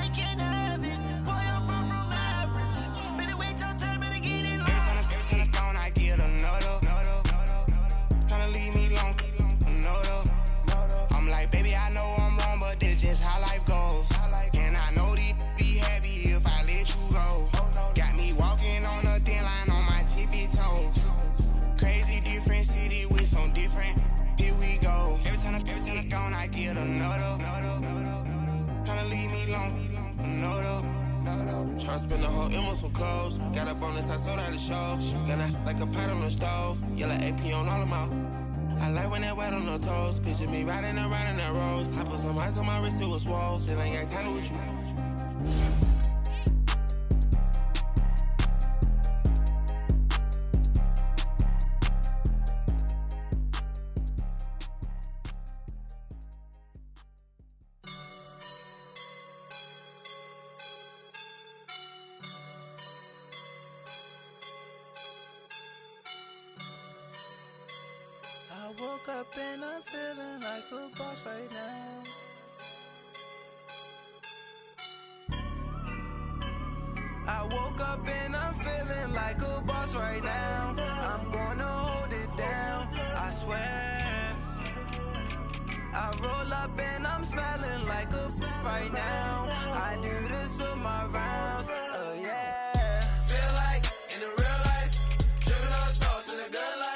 they can't have it. Boy, I'm far from average. Better wait your turn, better get it. Every time I'm gone, I get another. Tryna leave me alone, another. I'm like, baby, I know I'm wrong, but this just how life goes. And I know these be happy if I let you go. Got me walking on a thin line on my tippy toes. Crazy different city with some different. Here we go. Every time I'm gone, I get another. Tryna leave me alone, another. Try to spend the whole M on some clothes. Got up on this, I sold out the show. Got out like a pot on the stove. Yellow AP on all of my. I like when that wet on the toes. Picture me riding around in that rose. I put some ice on my wrist, it was swole. Still ain't got time with you. I woke up and I'm feeling like a boss right now. I woke up and I'm feeling like a boss right now. I'm gonna hold it down, I swear. I roll up and I'm smelling like a right now. I do this for my rounds, oh yeah. Feel like in the real life, dripping on sauce in the good life.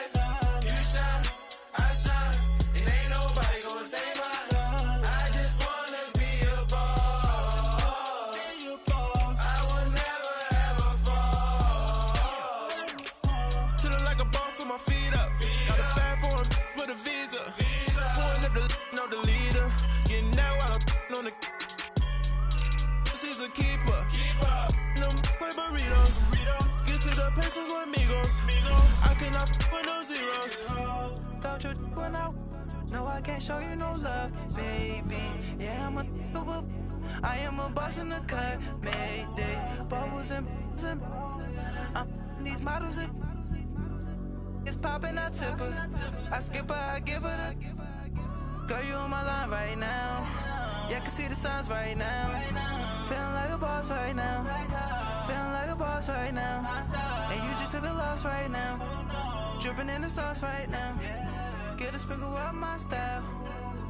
My feet up, got a bag for him with a visa. Pulling up the leader, getting that while I'm on the. She's a keeper. No play burritos. Get to the pesos with amigos. I cannot with no zeros. Don't you when no, I can't show you no love, baby. Yeah, I am a boss in the cut, Mayday. Bubbles and these models are. It's poppin', I tip her. I skip her, I give her the. Girl, you on my line right now. Yeah, I can see the signs right now. Feeling like a boss right now. Feeling like a boss right now. And you just took a loss right now. Dripping in the sauce right now. Get a sprinkle up my style.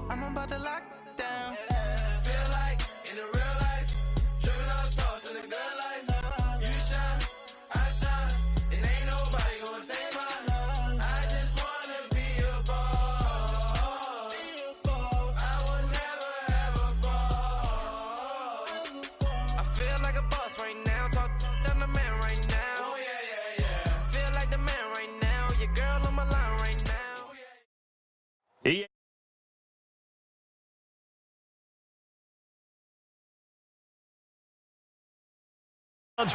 I'm about to lock down. Feel like in the real life, dripping on sauce in the good life. You shine, I shine, and ain't nobody gonna take mine.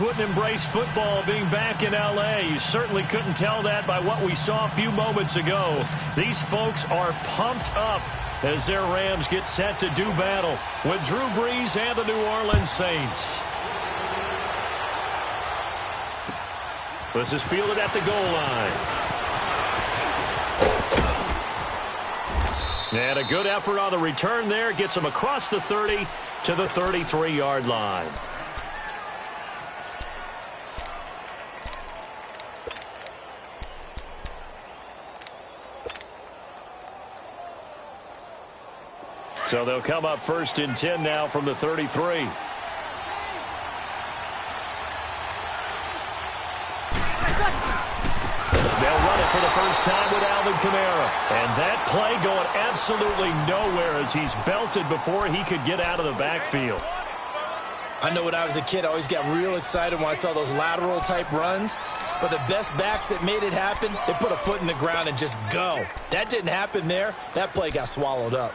Wouldn't embrace football being back in L.A. You certainly couldn't tell that by what we saw a few moments ago. These folks are pumped up as their Rams get set to do battle with Drew Brees and the New Orleans Saints. This is fielded at the goal line. And a good effort on the return there. Gets him across the 30 to the 33-yard line. So they'll come up 1st and 10 now from the 33. They'll run it for the first time with Alvin Kamara. And that play going absolutely nowhere as he's belted before he could get out of the backfield. I know when I was a kid, I always got real excited when I saw those lateral-type runs. But the best backs that made it happen, they put a foot in the ground and just go. That didn't happen there. That play got swallowed up.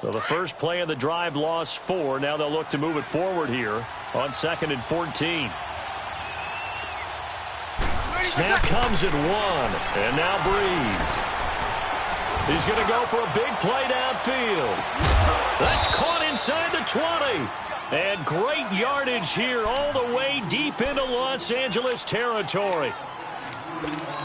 So the first play of the drive lost 4. Now they'll look to move it forward here on 2nd and 14. Snap comes at 1. And now Brees. He's going to go for a big play downfield. That's caught inside the 20. And great yardage here all the way deep into Los Angeles territory.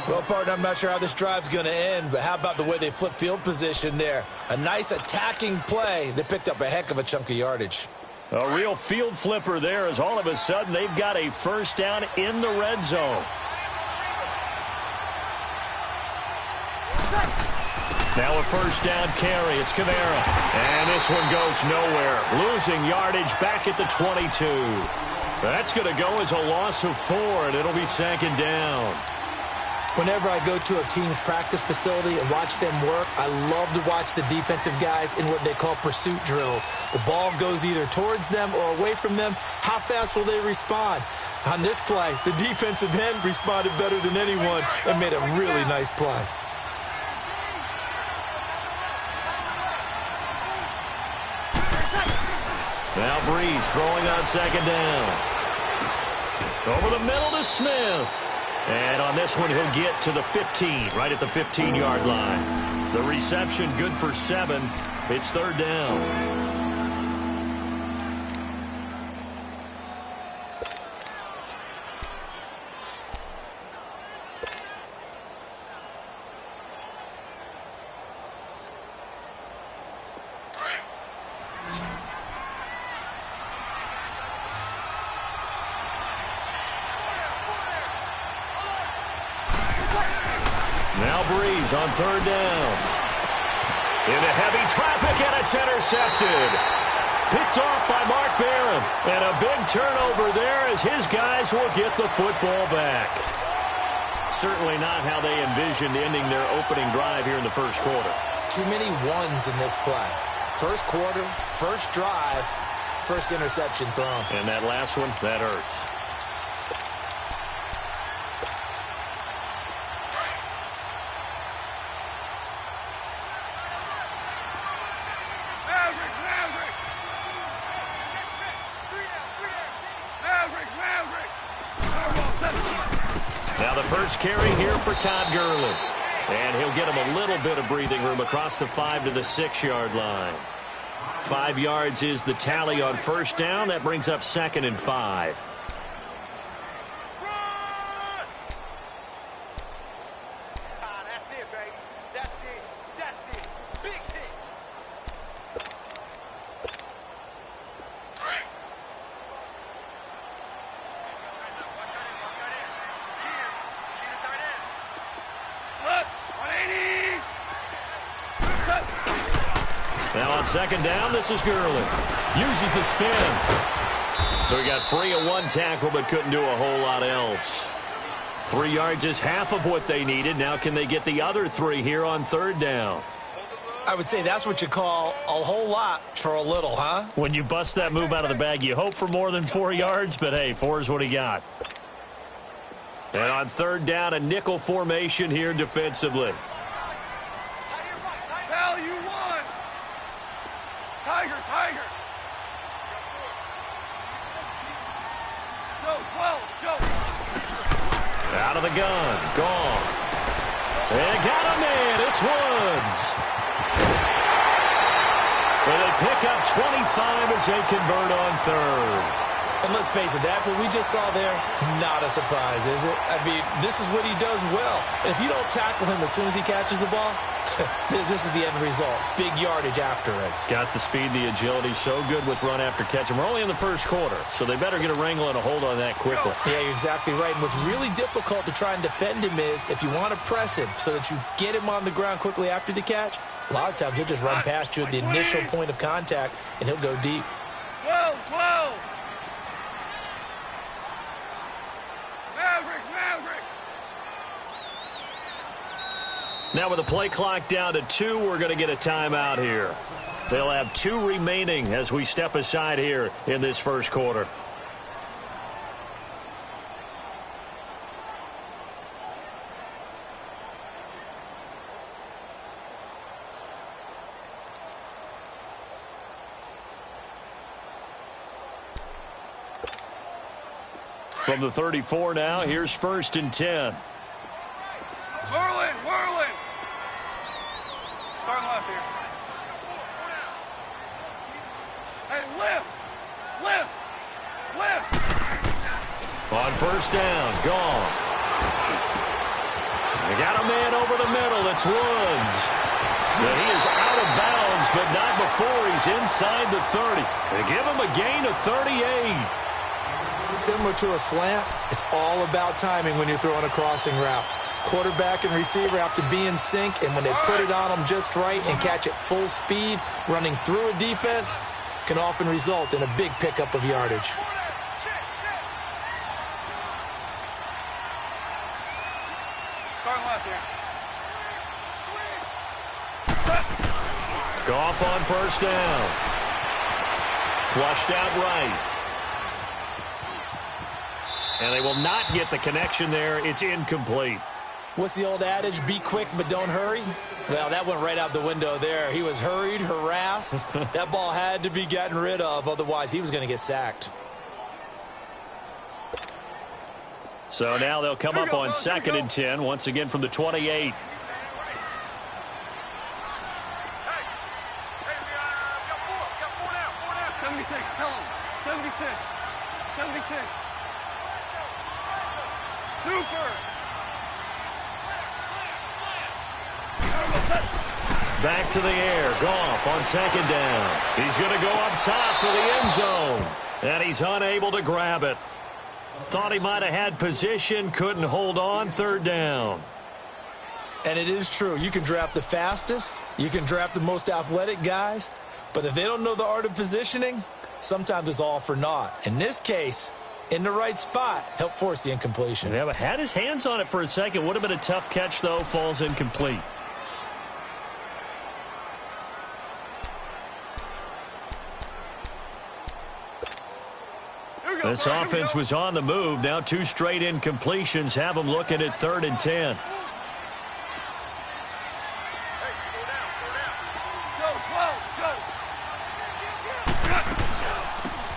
Well, partner, I'm not sure how this drive's going to end, but how about the way they flip field position there? A nice attacking play. They picked up a heck of a chunk of yardage. A real field flipper there as all of a sudden they've got a first down in the red zone. Now a first down carry. It's Kamara. And this one goes nowhere. Losing yardage back at the 22. That's going to go as a loss of 4, and it'll be second down. Whenever I go to a team's practice facility and watch them work, I love to watch the defensive guys in what they call pursuit drills. The ball goes either towards them or away from them. How fast will they respond? On this play, the defensive end responded better than anyone and made a really nice play. Now Breeze throwing on second down. Over the middle to Smith. And on this one, he'll get to the 15, right at the 15-yard line. The reception good for 7. It's third down. Breeze on third down. Into heavy traffic, and it's intercepted. Picked off by Mark Barron. And a big turnover there as his guys will get the football back. Certainly not how they envisioned ending their opening drive here in the first quarter. Too many ones in this play. First quarter, first drive, first interception thrown. And that last one, that hurts. First carry here for Todd Gurley. And he'll get him a little bit of breathing room across the 5 to the 6-yard line. 5 yards is the tally on first down. That brings up 2nd and 5. Now on second down, this is Gurley. Uses the spin. So he got free of one tackle, but couldn't do a whole lot else. 3 yards is half of what they needed. Now can they get the other 3 here on third down? I would say that's what you call a whole lot for a little, huh? When you bust that move out of the bag, you hope for more than 4 yards, but hey, 4 is what he got. And on third down, a nickel formation here defensively. Tiger. Joe. Out of the gun. Gone. And got a man. It's Woods. And they pick up 25 as they convert on third. And let's face it, that what we just saw there, not a surprise, is it? I mean, this is what he does well. And if you don't tackle him as soon as he catches the ball, this is the end result. Big yardage after it. Got the speed, the agility, so good with run after catch. And we're only in the first quarter, so they better get a wrangle and a hold on that quickly. Yeah, you're exactly right. And what's really difficult to try and defend him is if you want to press him so that you get him on the ground quickly after the catch, a lot of times he'll just run past you at the initial point of contact, and he'll go deep. 12. Now with the play clock down to 2, we're going to get a timeout here. They'll have 2 remaining as we step aside here in this first quarter. From the 34 now, here's 1st and 10. Whirling. left here. Hey, lift! Lift! Lift! On first down, Goff. They got a man over the middle. It's Woods. And he is out of bounds, but not before he's inside the 30. They give him a gain of 38. Similar to a slant, it's all about timing when you're throwing a crossing route. Quarterback and receiver have to be in sync, and when they put it on them just right and catch it full speed, running through a defense can often result in a big pickup of yardage. Starting left here. Goff on first down. Flushed out right. And they will not get the connection there. It's incomplete. What's the old adage? Be quick, but don't hurry? Well, that went right out the window there. He was hurried, harassed. That ball had to be gotten rid of. Otherwise, he was going to get sacked. So now they'll come up on 2nd and 10, once again from the 28. Back to the air. Goff on 2nd down. He's going to go up top for the end zone. And he's unable to grab it. Thought he might have had position. Couldn't hold on. 3rd down. And it is true. You can draft the fastest. You can draft the most athletic guys. But if they don't know the art of positioning, sometimes it's all for naught. In this case, in the right spot, help force the incompletion. Yeah, but had his hands on it for a second. Would have been a tough catch, though. Falls incomplete. This offense was on the move. Now 2 straight incompletions have them looking at 3rd and 10.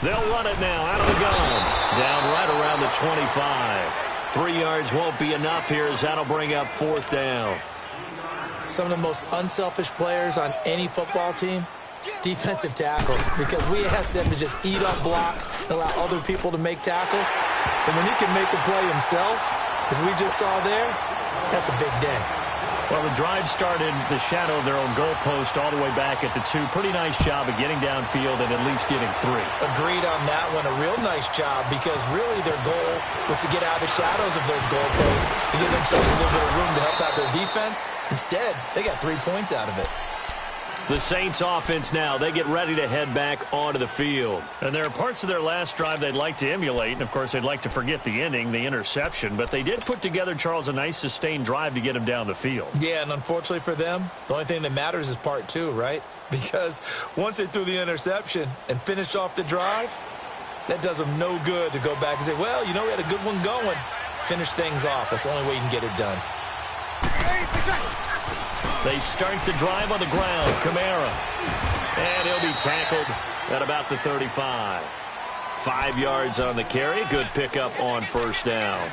They'll run it now out of the gun. Down right around the 25. 3 yards won't be enough here as that'll bring up 4th down. Some of the most unselfish players on any football team, defensive tackles, because we ask them to just eat up blocks and allow other people to make tackles. And when he can make a play himself, as we just saw there, that's a big day. Well, the drive started the shadow of their own goalpost all the way back at the 2. Pretty nice job of getting downfield and at least getting 3. Agreed on that one. A real nice job because really their goal was to get out of the shadows of those goalposts and give themselves a little bit of room to help out their defense. Instead, they got 3 points out of it. The Saints offense now, they get ready to head back onto the field. And there are parts of their last drive they'd like to emulate. And, of course, they'd like to forget the ending, the interception. But they did put together, Charles, a nice sustained drive to get him down the field. Yeah, and unfortunately for them, the only thing that matters is part 2, right? Because once they threw the interception and finished off the drive, that does them no good to go back and say, well, you know, we had a good one going. Finish things off. That's the only way you can get it done. They start the drive on the ground. Kamara. And he'll be tackled at about the 35. 5 yards on the carry. Good pickup on first down.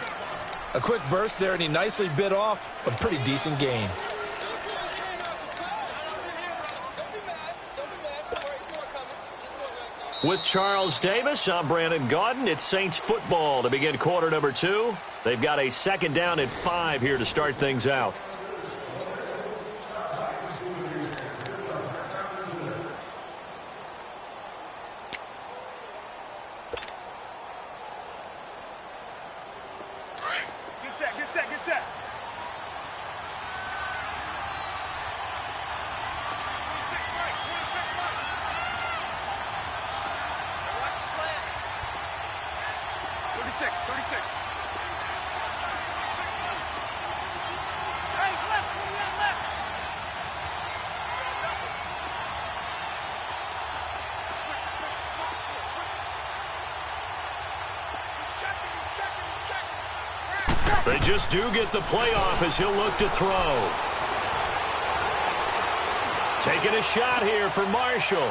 A quick burst there, and he nicely bit off a pretty decent gain. With Charles Davis, I'm Brandon Gaudin. It's Saints football to begin quarter number 2. They've got a 2nd down and 5 here to start things out. They just do get the playoff as he'll look to throw. Taking a shot here for Marshall.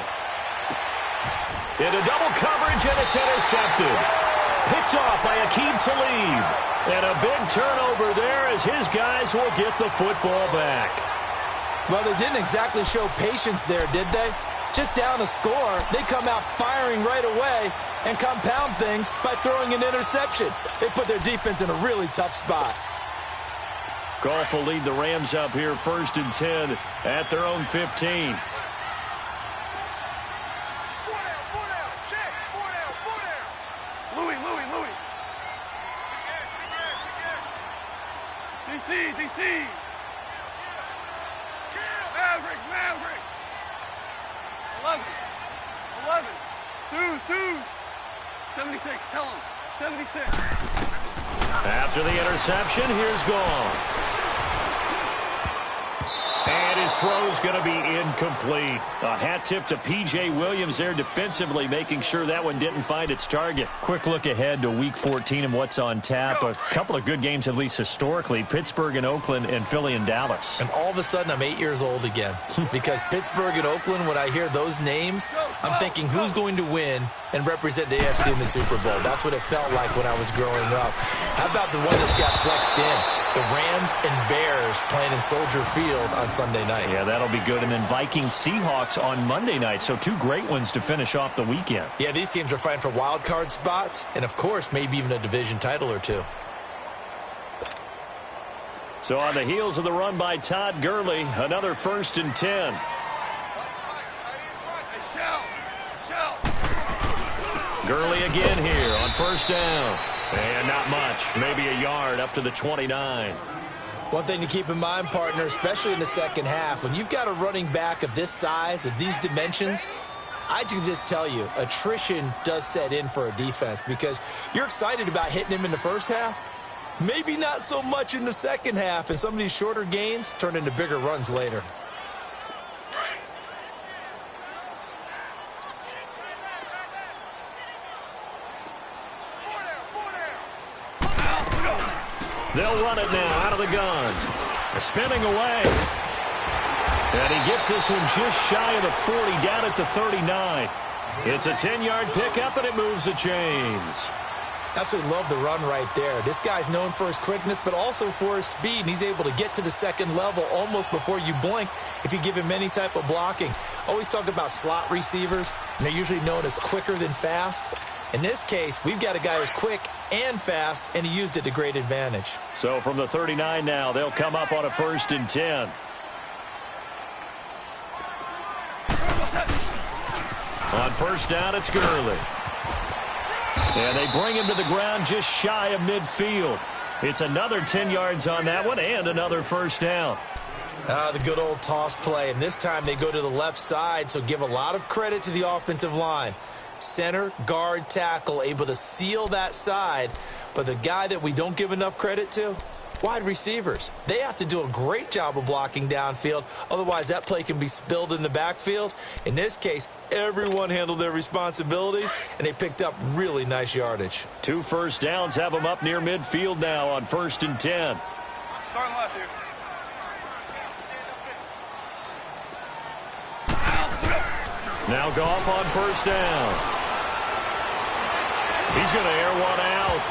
Into double coverage, and it's intercepted. Picked off by Aqib Talib. And a big turnover there as his guys will get the football back. Well, they didn't exactly show patience there, did they? Just down a score, they come out firing right away and compound things by throwing an interception. They put their defense in a really tough spot. Goff will lead the Rams up here 1st and 10 at their own 15. DC! Maverick! 11! Twos! 76, tell him. 76. After the interception, here's Goff. And his throw's going to be incomplete. A hat tip to P.J. Williams there defensively, making sure that one didn't find its target. Quick look ahead to Week 14 and what's on tap. A couple of good games, at least historically. Pittsburgh and Oakland and Philly and Dallas. And all of a sudden, I'm 8 years old again. Because Pittsburgh and Oakland, when I hear those names, I'm thinking who's going to win and represent the AFC in the Super Bowl. That's what it felt like when I was growing up. How about the one that's got flexed in? The Rams and Bears playing in Soldier Field on Sunday night. Yeah, that'll be good. And then Vikings-Seahawks on Monday night. So 2 great ones to finish off the weekend. Yeah, these teams are fighting for wild card spots and, of course, maybe even a division title or 2. So on the heels of the run by Todd Gurley, another 1st and 10. Gurley again here on 1st down. And not much, maybe a yard up to the 29. One thing to keep in mind, partner, especially in the second half, when you've got a running back of this size, of these dimensions, I can just tell you, attrition does set in for a defense because you're excited about hitting him in the first half. Maybe not so much in the second half, and some of these shorter gains turn into bigger runs later. They'll run it now out of the gun. Spinning away. And he gets this one just shy of the 40, down at the 39. It's a 10-yard pickup, and it moves the chains. Absolutely love the run right there. This guy's known for his quickness, but also for his speed, and he's able to get to the second level almost before you blink if you give him any type of blocking. Always talk about slot receivers, and they're usually known as quicker than fast. In this case, we've got a guy who's quick and fast, and he used it to great advantage. So from the 39 now, they'll come up on a 1st and 10. On 1st down, it's Gurley. And they bring him to the ground just shy of midfield. It's another 10 yards on that one and another 1st down. The good old toss play, and this time they go to the left side, so give a lot of credit to the offensive line. Center, guard, tackle, able to seal that side. But the guy that we don't give enough credit to, wide receivers. They have to do a great job of blocking downfield. Otherwise, that play can be spilled in the backfield. In this case, everyone handled their responsibilities, and they picked up really nice yardage. 2 1st downs have them up near midfield now on 1st and 10. Starting left here. Now Goff on 1st down. He's going to air one out.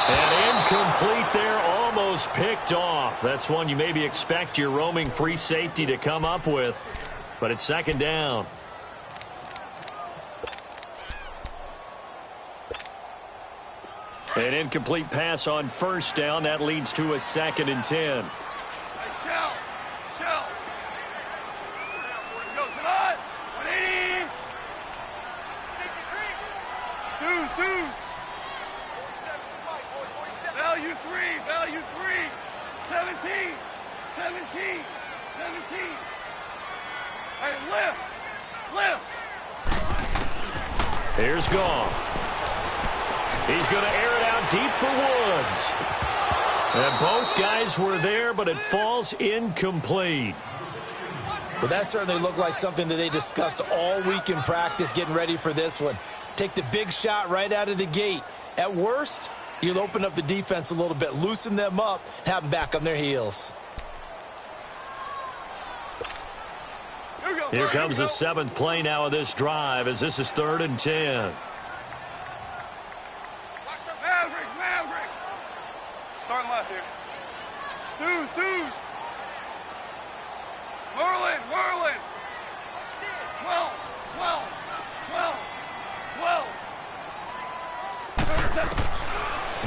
And incomplete there, almost picked off. That's one you maybe expect your roaming free safety to come up with. But it's 2nd down. An incomplete pass on 1st down. That leads to a 2nd and 10. Shell. Goes it on. 180. Twos. Value three. 17. Hey, lift. Here's Goff. He's going to air it out deep for Woods. And both guys were there, but it falls incomplete. Well, that certainly looked like something that they discussed all week in practice getting ready for this one. Take the big shot right out of the gate. At worst, you'll open up the defense a little bit, loosen them up, and have them back on their heels. Here comes the 7th play now of this drive as this is 3rd and 10. Maverick. Starting left here. Twos. Merle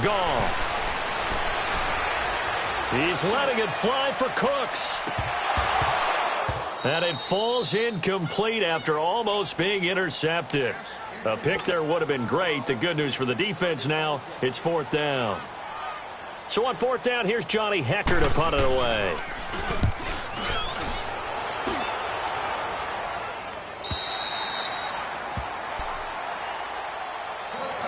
Goff. He's letting it fly for Cooks. And it falls incomplete after almost being intercepted. A pick there would have been great. The good news for the defense now, it's 4th down. So on 4th down, here's Johnny Hekker to punt it away.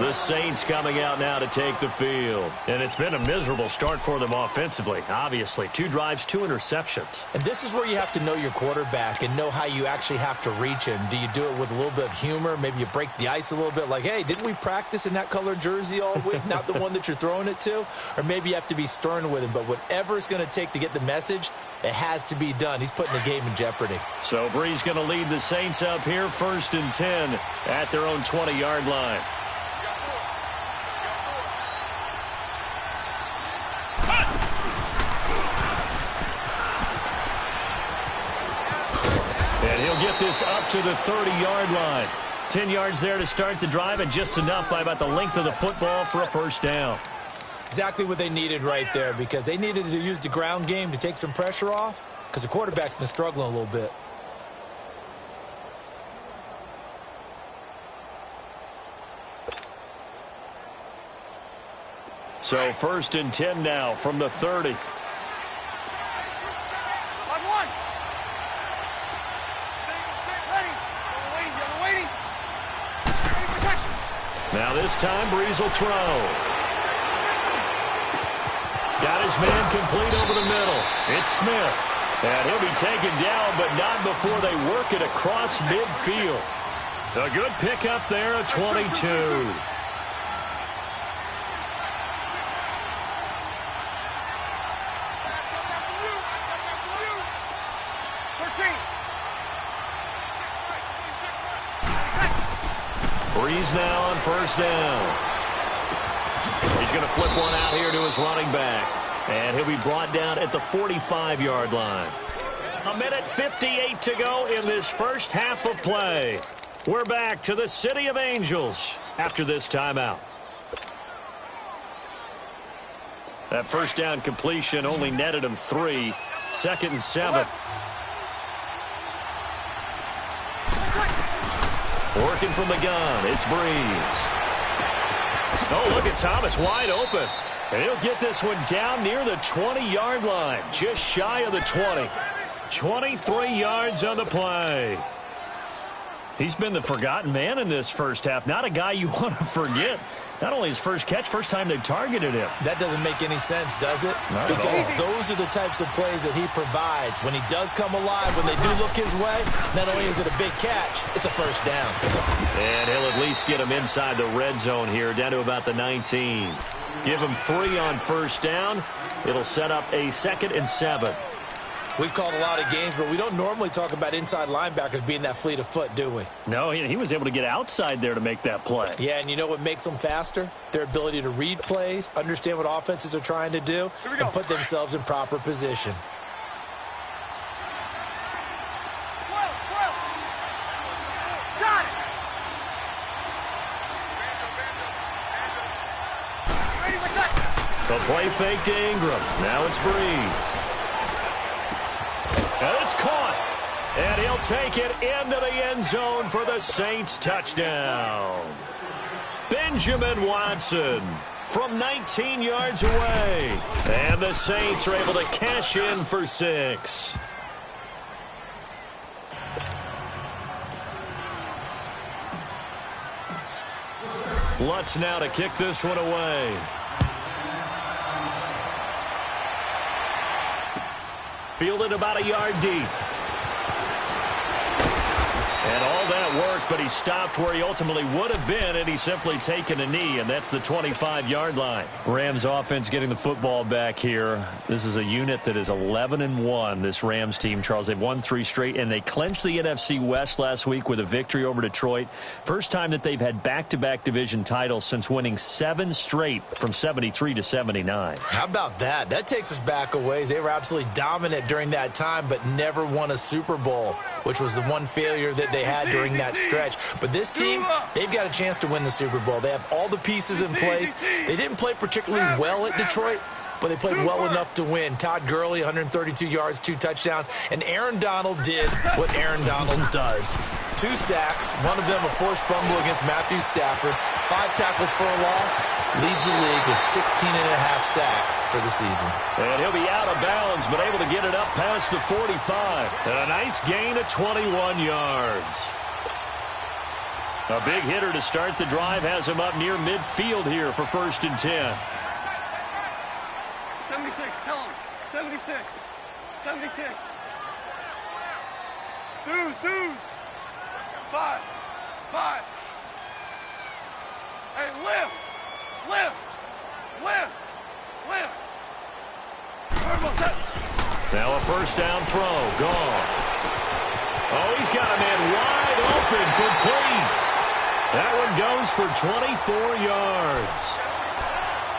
The Saints coming out now to take the field. And it's been a miserable start for them offensively, obviously. 2 drives, 2 interceptions. And this is where you have to know your quarterback and know how you actually have to reach him. Do you do it with a little bit of humor? Maybe you break the ice a little bit like, hey, didn't we practice in that color jersey all week? Not the one that you're throwing it to? Or maybe you have to be stern with him. But whatever it's going to take to get the message, it has to be done. He's putting the game in jeopardy. So Brees going to lead the Saints up here, 1st and 10 at their own 20-yard line. And he'll get this up to the 30-yard line. 10 yards there to start the drive, and just enough by about the length of the football for a 1st down. Exactly what they needed right there, because they needed to use the ground game to take some pressure off, because the quarterback's been struggling a little bit. So 1st and 10 now from the 30. Now this time, Brees will throw. Got his man complete over the middle. It's Smith. And he'll be taken down, but not before they work it across midfield. A good pickup there at 22. Brees now on 1st down. He's going to flip one out here to his running back. And he'll be brought down at the 45-yard line. 1:58 to go in this first half of play. We're back to the City of Angels after this timeout. That 1st down completion only netted him 3. 2nd and 7. Working from the gun, it's Brees. Oh, look at Thomas wide open. And he'll get this one down near the 20-yard line, just shy of the 20. 23 yards on the play. He's been the forgotten man in this first half. Not a guy you want to forget. Not only his first catch, first time they've targeted him. That doesn't make any sense, does it? Not because at all. Those are the types of plays that he provides. When he does come alive, when they do look his way, not only is it a big catch, it's a 1st down. And he'll at least get him inside the red zone here, down to about the 19. Give him 3 on 1st down. It'll set up a 2nd and 7. We've called a lot of games, but we don't normally talk about inside linebackers being that fleet of foot, do we? No, he was able to get outside there to make that play. Yeah, and you know what makes them faster? Their ability to read plays, understand what offenses are trying to do, and put themselves in proper position. Got it! The play fake to Ingram. Now it's Brees. And it's caught. And he'll take it into the end zone for the Saints touchdown. Benjamin Watson from 19 yards away. And the Saints are able to cash in for 6. Lutz now to kick this one away. Fielded about a yard deep. And all that work, but he stopped where he ultimately would have been, and he's simply taken a knee, and that's the 25-yard line. Rams offense getting the football back here. This is a unit that is 11-1, this Rams team, Charles. They've won 3 straight, and they clinched the NFC West last week with a victory over Detroit. First time that they've had back-to-back division titles since winning 7 straight from 73 to 79. How about that? That takes us back a ways. They were absolutely dominant during that time, but never won a Super Bowl, which was the one failure that they had during that stretch. stretch. But this team, they've got a chance to win the Super Bowl. They have all the pieces in place. They didn't play particularly well at Detroit, but they played well enough to win. Todd Gurley, 132 yards, 2 touchdowns. And Aaron Donald did what Aaron Donald does. 2 sacks, one of them a forced fumble against Matthew Stafford. 5 tackles for a loss. Leads the league with 16.5 sacks for the season. And he'll be out of bounds, but able to get it up past the 45. And a nice gain of 21 yards. A big hitter to start the drive has him up near midfield here for 1st and 10. 76, tell him. 76. 76. Dudes. 5. Hey, lift. Now a first down throw. Gone. Oh, he's got a man wide open. Complete. That one goes for 24 yards.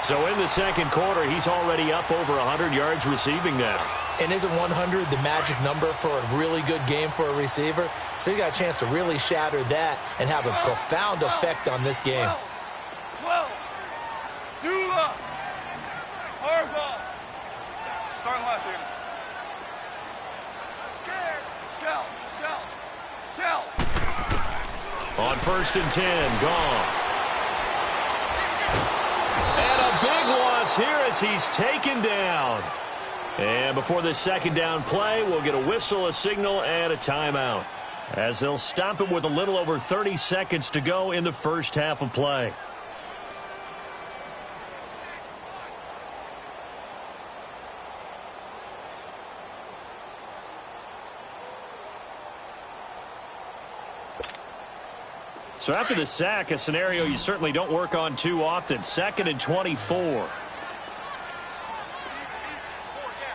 So in the second quarter, he's already up over 100 yards receiving now. And isn't 100 the magic number for a really good game for a receiver? So he got a chance to really shatter that and have a profound effect on this game. 12. Dula. Harbaugh. Starting left here. Scared. Shell. On 1st and 10, Goff. And a big loss here as he's taken down. And before this second down play, we'll get a whistle, a signal, and a timeout, as they'll stop it with a little over 30 seconds to go in the first half of play. So after the sack, a scenario you certainly don't work on too often. 2nd and 24.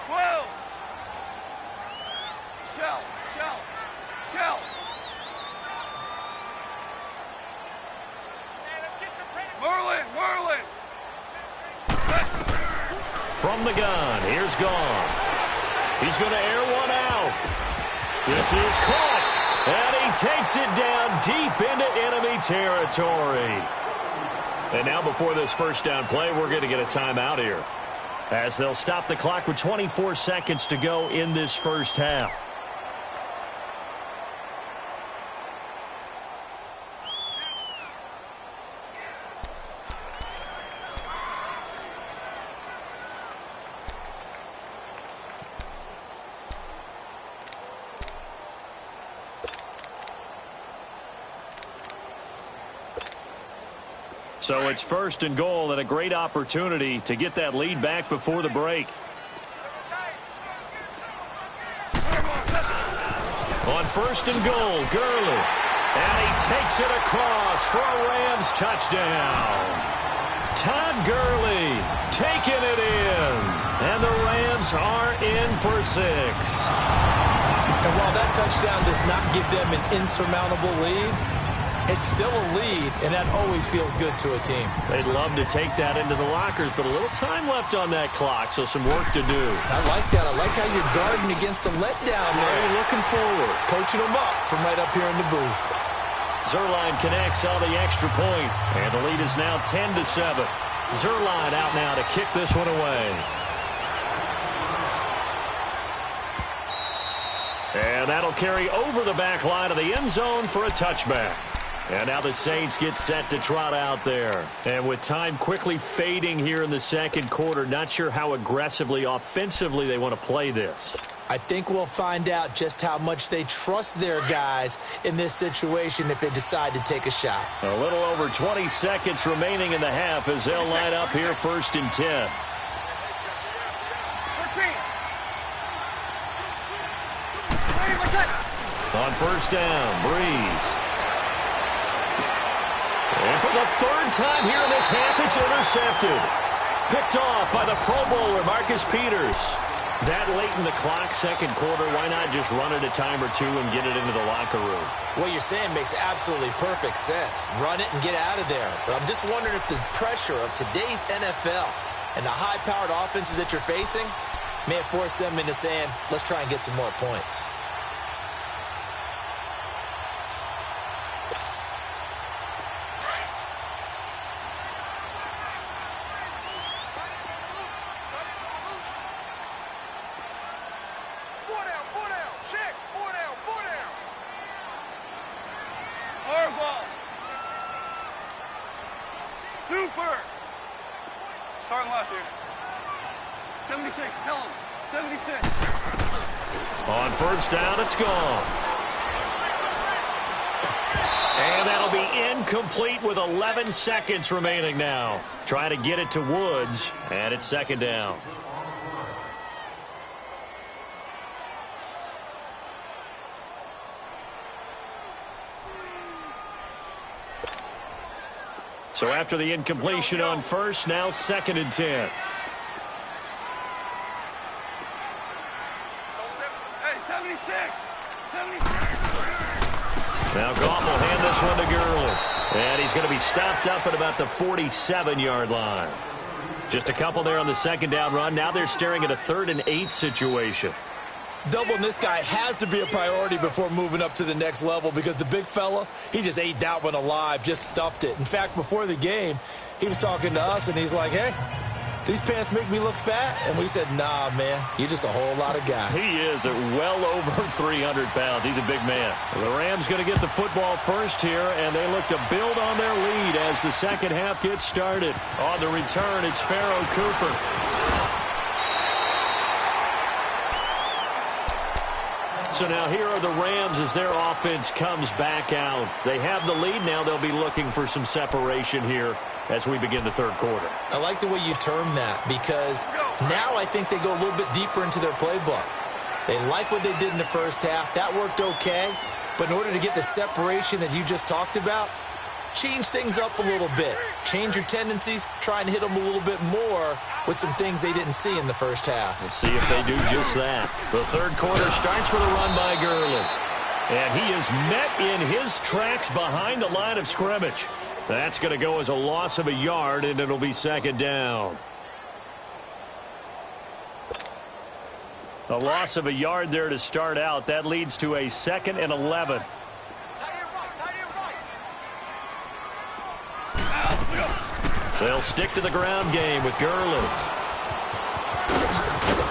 12. Shell. Merlin. From the gun, here's Goff. He's going to air one out. This is caught. And he takes it down deep into enemy territory. And now before this first down play, we're going to get a timeout here, as they'll stop the clock with 24 seconds to go in this first half. So it's 1st and goal, and a great opportunity to get that lead back before the break. On 1st and goal, Gurley. And he takes it across for a Rams touchdown. Todd Gurley taking it in. And the Rams are in for 6. And while that touchdown does not give them an insurmountable lead, it's still a lead, and that always feels good to a team. They'd love to take that into the lockers, but a little time left on that clock, so some work to do. I like that. I like how you're guarding against a letdown there. Really looking forward. Coaching them up from right up here in the booth. Zuerlein connects on the extra point, and the lead is now 10-7. Zuerlein out now to kick this one away. And that'll carry over the back line of the end zone for a touchback. And now the Saints get set to trot out there. And with time quickly fading here in the second quarter, not sure how aggressively, offensively they want to play this. I think we'll find out just how much they trust their guys in this situation if they decide to take a shot. A little over 20 seconds remaining in the half as they'll line up here 1st and 10. 13. On 1st down, Breeze. And for the 3rd time here in this half, it's intercepted. Picked off by the Pro Bowler, Marcus Peters. That late in the clock, second quarter, why not just run it a time or two and get it into the locker room? What you're saying makes absolutely perfect sense. Run it and get out of there. But I'm just wondering if the pressure of today's NFL and the high-powered offenses that you're facing may have forced them into saying, let's try and get some more points. Super. Start left here. 76. Tell him. 76. On first down, it's gone. And that'll be incomplete with 11 seconds remaining now. Try to get it to Woods, and it's second down. So after the incompletion on first, now 2nd and 10. Hey, 76. 76. Now Goff will hand this one to Gurley. And he's going to be stopped up at about the 47-yard line. Just a couple there on the second down run. Now they're staring at a 3rd and 8 situation. Doubling this guy has to be a priority before moving up to the next level because the big fella, he just ate that one alive, just stuffed it. In fact, before the game, he was talking to us, and he's like, hey, these pants make me look fat? And we said, nah, man, you're just a whole lot of guy. He is at well over 300 pounds. He's a big man. The Rams going to get the football first here, and they look to build on their lead as the second half gets started. On the return, it's Pharoh Cooper. So now here are the Rams as their offense comes back out. They have the lead now. They'll be looking for some separation here as we begin the third quarter. I like the way you term that because now I think they go a little bit deeper into their playbook. They like what they did in the first half. That worked okay. But in order to get the separation that you just talked about, change things up a little bit. Change your tendencies. Try and hit them a little bit more with some things they didn't see in the first half. We'll see if they do just that. The third quarter starts with a run by Gurley. And he is met in his tracks behind the line of scrimmage. That's going to go as a loss of a yard, and it'll be second down. A loss of a yard there to start out. That leads to a 2nd and 11. They'll stick to the ground game with Gurley.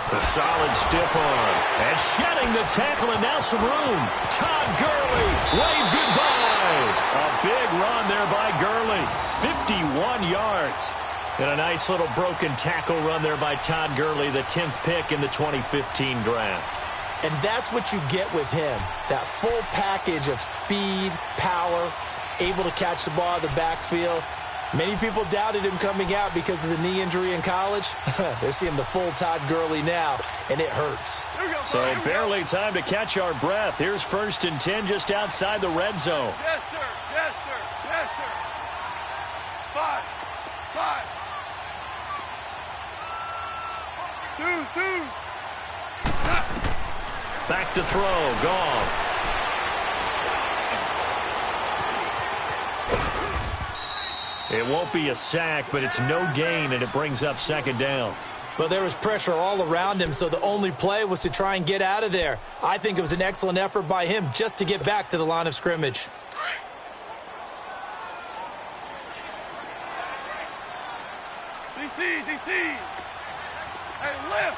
A solid stiff arm. And shedding the tackle, and now some room. Todd Gurley, wave goodbye. A big run there by Gurley. 51 yards. And a nice little broken tackle run there by Todd Gurley, the 10th pick in the 2015 draft. And that's what you get with him. That full package of speed, power, able to catch the ball out of the backfield. Many people doubted him coming out because of the knee injury in college. They're seeing the full Todd Gurley now, and it hurts. So barely time to catch our breath. Here's 1st and 10 just outside the red zone. Yes, sir. Yes, sir. Yes, sir. 5. 5. 2. Back to throw. Goff. It won't be a sack, but it's no gain, and it brings up second down. Well, there was pressure all around him, so the only play was to try and get out of there. I think it was an excellent effort by him just to get back to the line of scrimmage. DC. Hey, lift.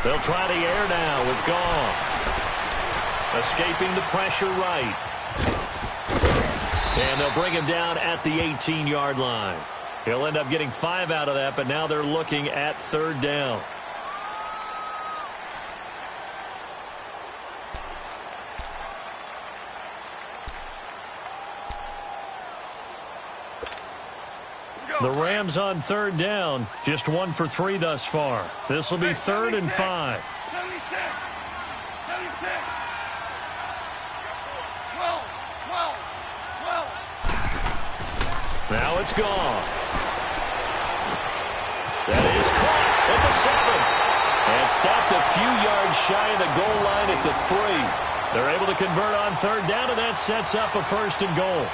They'll try the air now with Goff. Escaping the pressure right. And they'll bring him down at the 18-yard line. He'll end up getting 5 out of that, but now they're looking at 3rd down. The Rams on 3rd down, just 1 for 3 thus far. This will be 3rd and 5. 76. 12. Now it's gone. That is caught at the 7. And stopped a few yards shy of the goal line at the 3. They're able to convert on 3rd down, and that sets up a 1st and goal.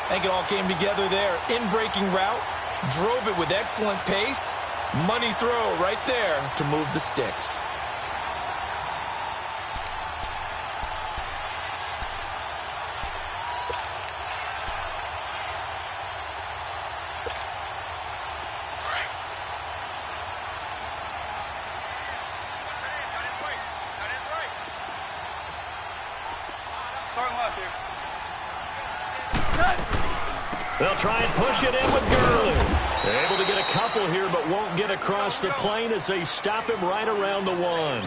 I think it all came together there. In-breaking route, drove it with excellent pace. Money throw right there to move the sticks. Start They'll try and push it in with Gurley. They're able to get a couple here, but won't get across the plane as they stop him right around the 1.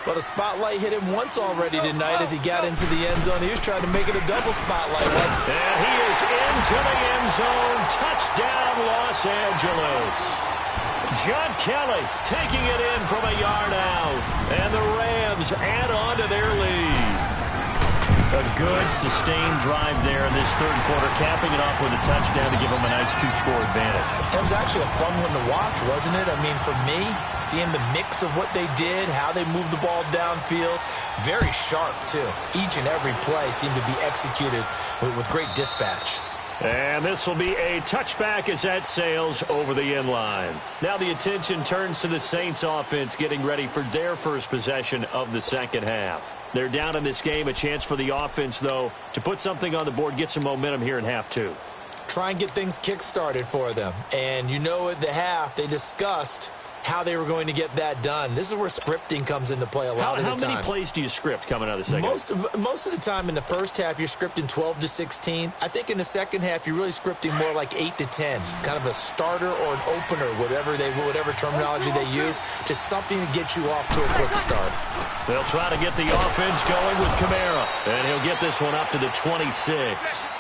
Well, the spotlight hit him once already tonight as he got into the end zone. He was trying to make it a double spotlight. And he is into the end zone. Touchdown, Los Angeles. John Kelly taking it in from a yard out. And the Rams add on to their lead. A good, sustained drive there in this third quarter, capping it off with a touchdown to give them a nice 2-score advantage. It was actually a fun one to watch, wasn't it? I mean, for me, seeing the mix of what they did, how they moved the ball downfield, very sharp, too. Each and every play seemed to be executed with great dispatch. And this will be a touchback as that sails over the end line. Now the attention turns to the Saints offense getting ready for their first possession of the second half. They're down in this game. A chance for the offense, though, to put something on the board, get some momentum here in half 2. Try and get things kick-started for them. And you know at the half, they discussed how they were going to get that done. This is where scripting comes into play a lot of the time. How many plays do you script coming out of the second half? Most of the time in the first half, you're scripting 12 to 16. I think in the second half, you're really scripting more like 8 to 10. Kind of a starter or an opener, whatever terminology they use. Just something to get you off to a quick start. They'll try to get the offense going with Kamara. And he'll get this one up to the 26.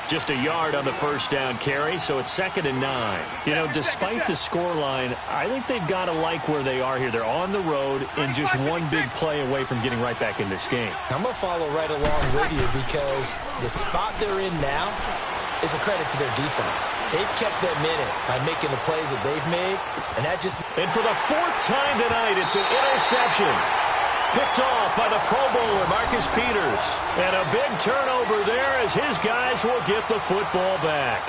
Just a yard on the first down carry, so it's 2nd and 9. You know, despite the scoreline, I think they've got to like where they are here. They're on the road and just one big play away from getting right back in this game. I'm going to follow right along with you because the spot they're in now is a credit to their defense. They've kept them in it by making the plays that they've made, and that just... And for the 4th time tonight, it's an interception. Picked off by the Pro Bowler, Marcus Peters. And a big turnover there as his guys will get the football back.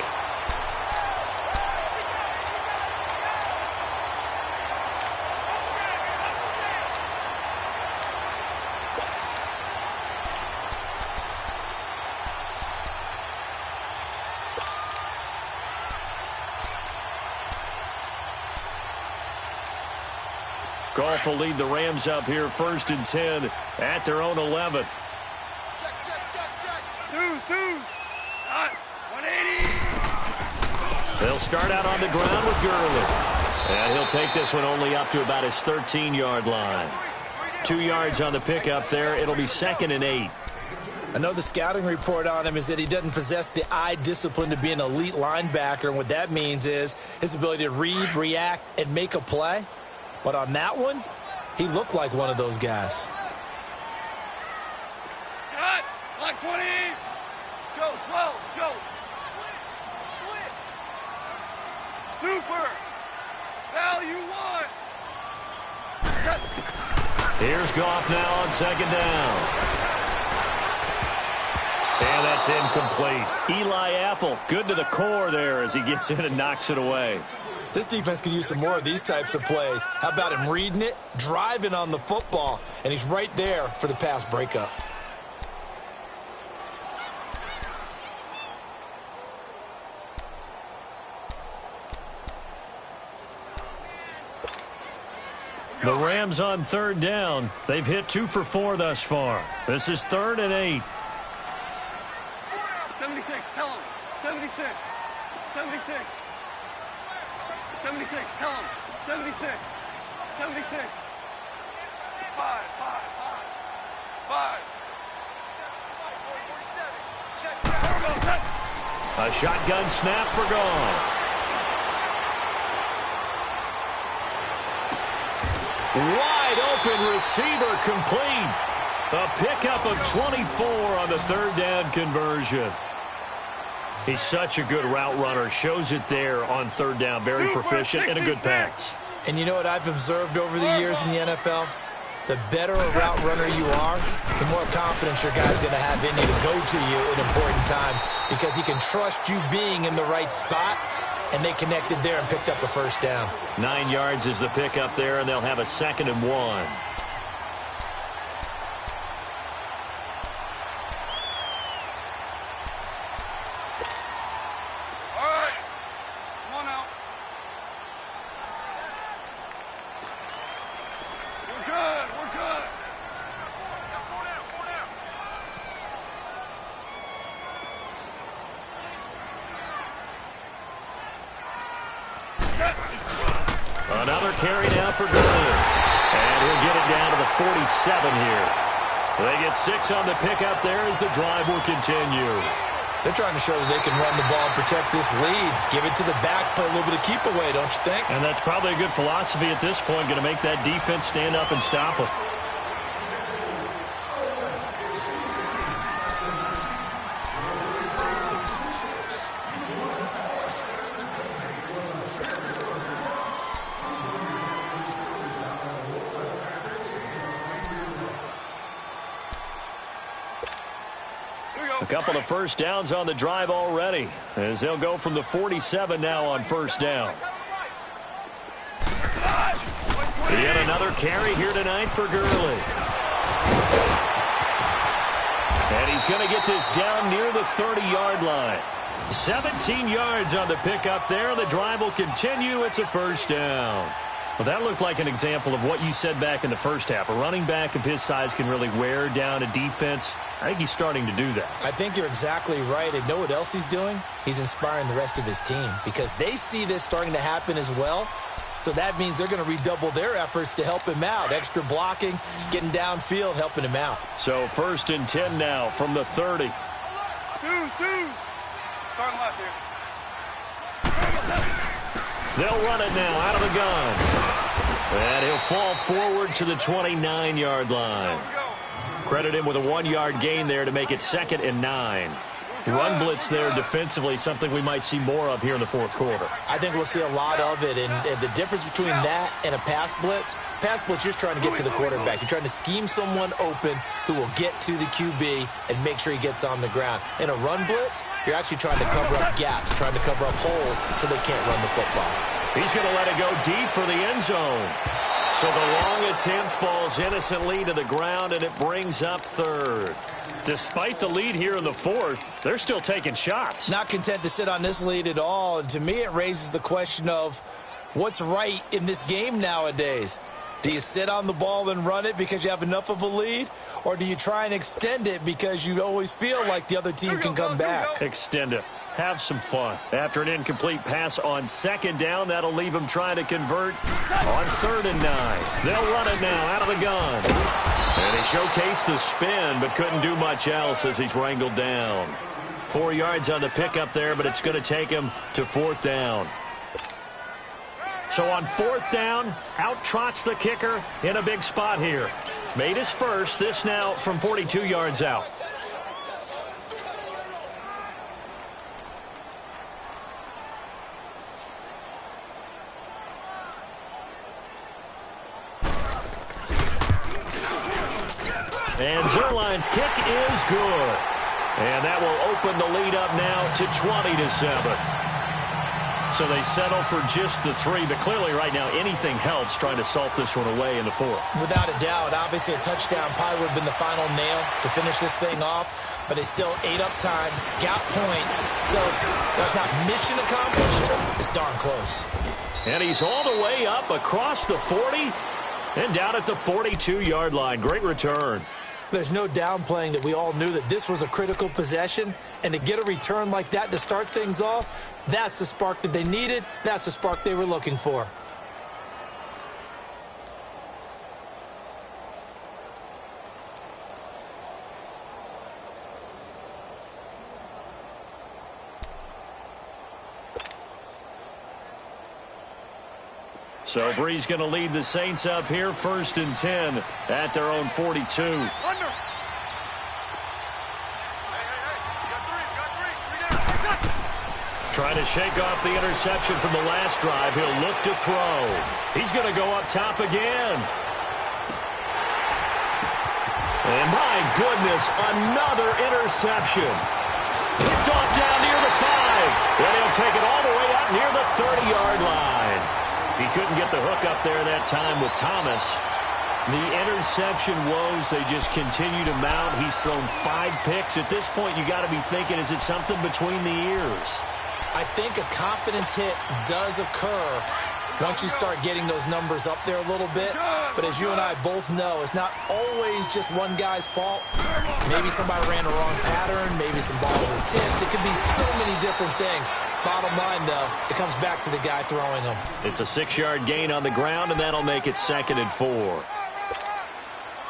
Goff will lead the Rams up here 1st and 10 at their own 11. Check. Twos. Hot. 180. They'll start out on the ground with Gurley. And he'll take this one only up to about his 13-yard line. 2 yards on the pickup there. It'll be 2nd and 8. I know the scouting report on him is that he doesn't possess the eye discipline to be an elite linebacker. And what that means is his ability to read, react, and make a play. But on that one, he looked like one of those guys. Cut. Like 20. Let's go. 12. Let's go. Super. Value 1. Cut. Here's Goff now on 2nd down. And that's incomplete. Eli Apple, good to the core there as he gets in and knocks it away. This defense could use some more of these types of plays. How about him reading it, driving on the football, and he's right there for the pass breakup. The Rams on 3rd down. They've hit 2 for 4 thus far. This is 3rd and 8. 76. Tell him. 76. 76. 76, tell him. 76. 76. 5. A shotgun snap for Goff. Wide open receiver complete. A pickup of 24 on the 3rd down conversion. He's such a good route runner. Shows it there on 3rd down. Very proficient and a good pass. And you know what I've observed over the years in the NFL? The better a route runner you are, the more confidence your guy's going to have in you to go to you in important times because he can trust you being in the right spot, and they connected there and picked up a 1st down. 9 yards is the pickup there, and they'll have a 2nd and 1. Another carry now for Gurley. And he'll get it down to the 47 here. They get 6 on the pickup there as the drive will continue. They're trying to show that they can run the ball and protect this lead. Give it to the backs, play a little bit of keep away, don't you think? And that's probably a good philosophy at this point, going to make that defense stand up and stop them. A couple of first downs on the drive already, as they'll go from the 47 now on first down. Yet another carry here tonight for Gurley. And he's going to get this down near the 30-yard line. 17 yards on the pickup there. The drive will continue. It's a first down. Well, that looked like an example of what you said back in the first half. A running back of his size can really wear down a defense. I think he's starting to do that. I think you're exactly right. And know what else he's doing? He's inspiring the rest of his team because they see this starting to happen as well. So that means they're going to redouble their efforts to help him out. Extra blocking, getting downfield, helping him out. So 1st and 10 now from the 30. Starting left here. They'll run it now out of the gun. And he'll fall forward to the 29-yard line. Credit him with a 1-yard gain there to make it 2nd and 9. Run blitz there defensively, something we might see more of here in the fourth quarter. I think we'll see a lot of it, and the difference between that and a pass blitz, you're just trying to get to the quarterback. You're trying to scheme someone open who will get to the QB and make sure he gets on the ground. In a run blitz, you're actually trying to cover up gaps, trying to cover up holes so they can't run the football. He's going to let it go deep for the end zone. So the long attempt falls innocently to the ground, and it brings up 3rd. Despite the lead here in the 4th, they're still taking shots. Not content to sit on this lead at all. And to me, it raises the question of what's right in this game nowadays. Do you sit on the ball and run it because you have enough of a lead? Or do you try and extend it because you always feel like the other team can come back? Extend it. Have some fun. After an incomplete pass on 2nd down, that'll leave him trying to convert on 3rd and 9. They'll run it now out of the gun. And he showcased the spin, but couldn't do much else as he's wrangled down. 4 yards on the pickup there, but it's going to take him to 4th down. So on 4th down, out trots the kicker in a big spot here. Made his first, this now from 42 yards out. And Zuerlein's kick is good. And that will open the lead up now to 20-7. So they settle for just the 3, but clearly right now anything helps trying to salt this one away in the 4th. Without a doubt, obviously a touchdown probably would have been the final nail to finish this thing off, but they still ate up time, got points, so that's not mission accomplished. It's darn close. And he's all the way up across the 40 and down at the 42-yard line. Great return. There's no downplaying that we all knew that this was a critical possession, and to get a return like that to start things off, that's the spark that they needed. That's the spark they were looking for. So Bree's going to lead the Saints up here, 1st and 10 at their own 42. Trying to shake off the interception from the last drive. He'll look to throw. He's going to go up top again. And my goodness, another interception. Picked off down near the 5. And he'll take it all the way out near the 30-yard line. He couldn't get the hook up there that time with Thomas. The interception woes, they just continue to mount. He's thrown 5 picks. At this point, you got to be thinking, is it something between the ears? I think a confidence hit does occur once you start getting those numbers up there a little bit. But as you and I both know, it's not always just one guy's fault. Maybe somebody ran a wrong pattern. Maybe some balls were tipped. It could be so many different things. Bottom line, though, it comes back to the guy throwing them. It's a 6-yard gain on the ground, and that'll make it 2nd and 4.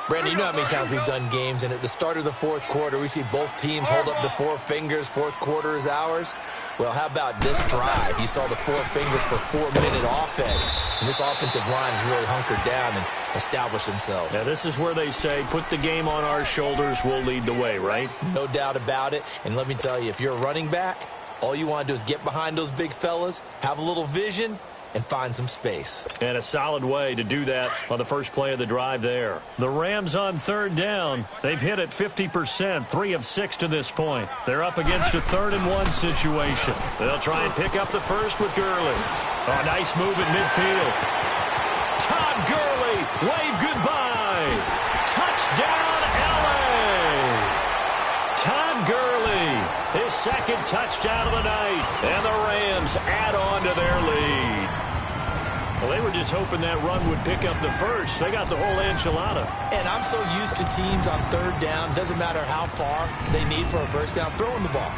Brandon, you know how many times we've done games, and at the start of the fourth quarter, we see both teams hold up the 4 fingers, fourth quarter is ours. Well, how about this drive? You saw the 4 fingers for 4-minute offense, and this offensive line has really hunkered down and established themselves. Now, this is where they say, put the game on our shoulders, we'll lead the way, right? No doubt about it, and let me tell you, if you're a running back, all you want to do is get behind those big fellas, have a little vision, and find some space. And a solid way to do that on the first play of the drive there. The Rams on 3rd down. They've hit it 50%, 3 of 6 to this point. They're up against a 3rd and 1 situation. They'll try and pick up the first with Gurley. Oh, nice move at midfield. Todd Gurley, wave goodbye. Touchdown, L.A. Todd Gurley, his 2nd touchdown of the night. And the Rams add on to their lead. Well, they were just hoping that run would pick up the first. They got the whole enchilada. And I'm so used to teams on 3rd down, doesn't matter how far they need for a first down, throwing the ball.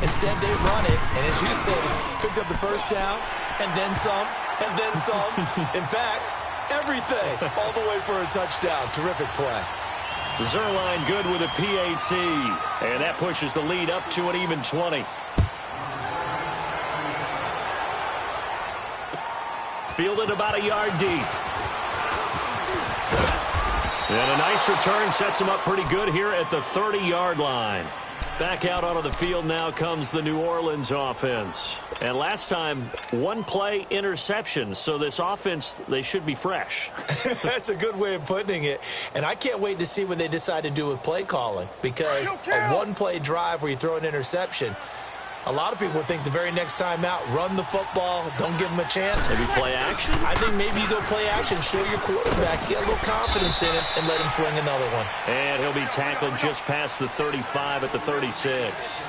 Instead, they run it, and as you said, picked up the first down, and then some, and then some. In fact, everything, all the way for a touchdown. Terrific play. Zuerlein good with a PAT, and that pushes the lead up to an even 20. Fielded about a yard deep. And a nice return sets him up pretty good here at the 30-yard line. Back out onto the field now comes the New Orleans offense. And last time, 1-play interception. So this offense, they should be fresh. That's a good way of putting it. And I can't wait to see what they decide to do with play calling. Because a 1-play drive where you throw an interception, a lot of people would think the very next time out, run the football, don't give them a chance. Maybe play action? I think maybe you go play action, show your quarterback, get a little confidence in it, and let him fling another one. And he'll be tackled just past the 35 at the 36.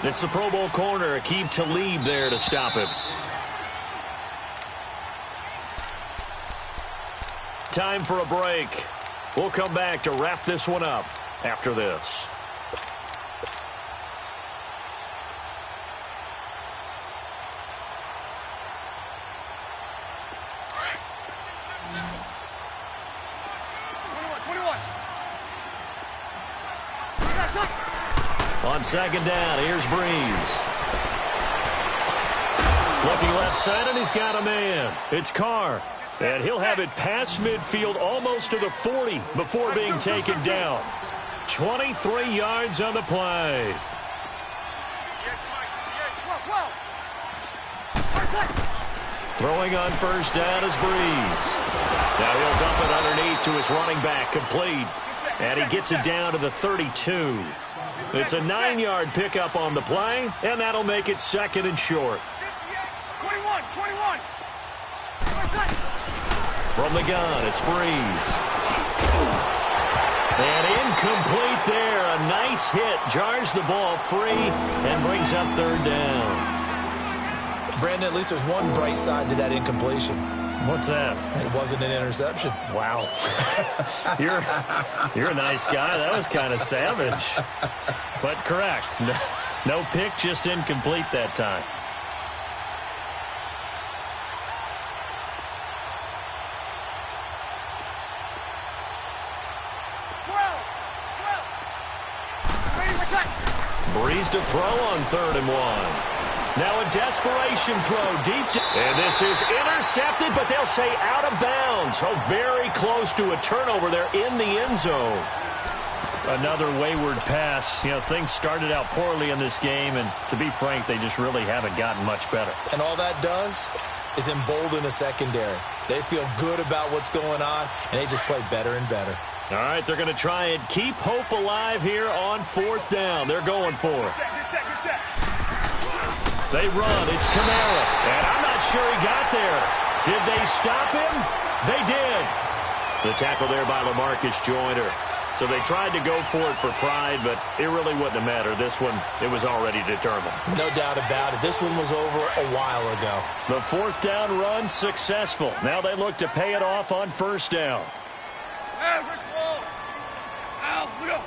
It's the Pro Bowl corner, Aqib Talib there to stop him. Time for a break. We'll come back to wrap this one up after this. On 2nd down, here's Breeze. Looking left side, and he's got a man. It's Carr. And he'll have it past midfield almost to the 40 before being taken down. 23 yards on the play. Throwing on 1st down is Breeze. Now he'll dump it underneath to his running back, complete. And he gets it down to the 32. It's a 9-yard pickup on the play, and that'll make it 2nd and short. 21. From the gun, it's Breeze. And incomplete there. A nice hit. Jars the ball free and brings up 3rd down. Brandon, at least there's one bright side to that incompletion. What's that? It wasn't an interception. Wow. You're a nice guy. That was kind of savage. But correct. No pick, just incomplete that time. Breeze to throw on 3rd and 1. Now a desperation throw deep. And this is intercepted, but they'll say out of bounds. Oh, very close to a turnover there in the end zone. Another wayward pass. You know, things started out poorly in this game, and to be frank, they just really haven't gotten much better. And all that does is embolden a secondary. They feel good about what's going on, and they just play better and better. All right, they're going to try and keep hope alive here on 4th down. They're going for it. They run. It's Kamara. And I'm not sure he got there. Did they stop him? They did. The tackle there by LaMarcus Joyner. So they tried to go for it for pride, but it really wouldn't have mattered. This one, it was already determined. No doubt about it. This one was over a while ago. The 4th down run successful. Now they look to pay it off on 1st down.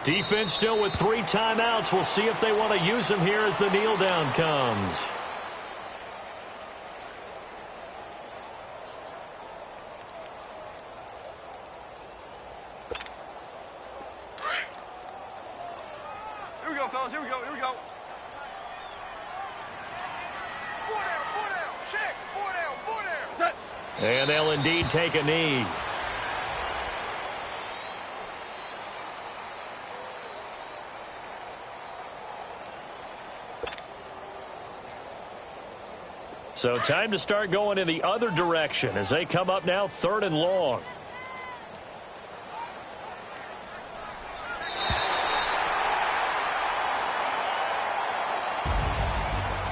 Defense still with 3 timeouts. We'll see if they want to use them here as the kneel down comes. go, fellas. Here we go. Here we go. 4 down. Check. 4 down. Set. And they'll indeed take a knee. So time to start going in the other direction as they come up now 3rd and long.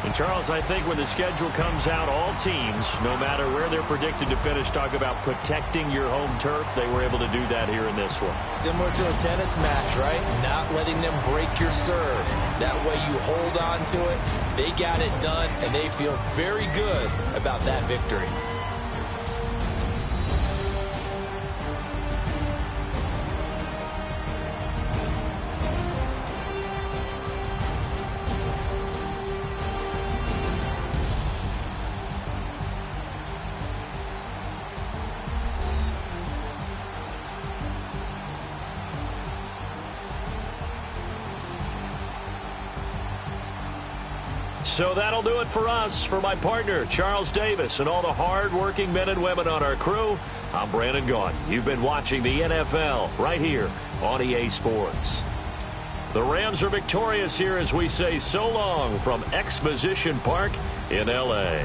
And Charles, I think when the schedule comes out, all teams, no matter where they're predicted to finish, talk about protecting your home turf. They were able to do that here in this one. Similar to a tennis match, right? Not letting them break your serve. That way you hold on to it. They got it done, and they feel very good about that victory. So that'll do it for us. For my partner, Charles Davis, and all the hard-working men and women on our crew, I'm Brandon Gaudin. You've been watching the NFL right here on EA Sports. The Rams are victorious here as we say so long from Exposition Park in L.A.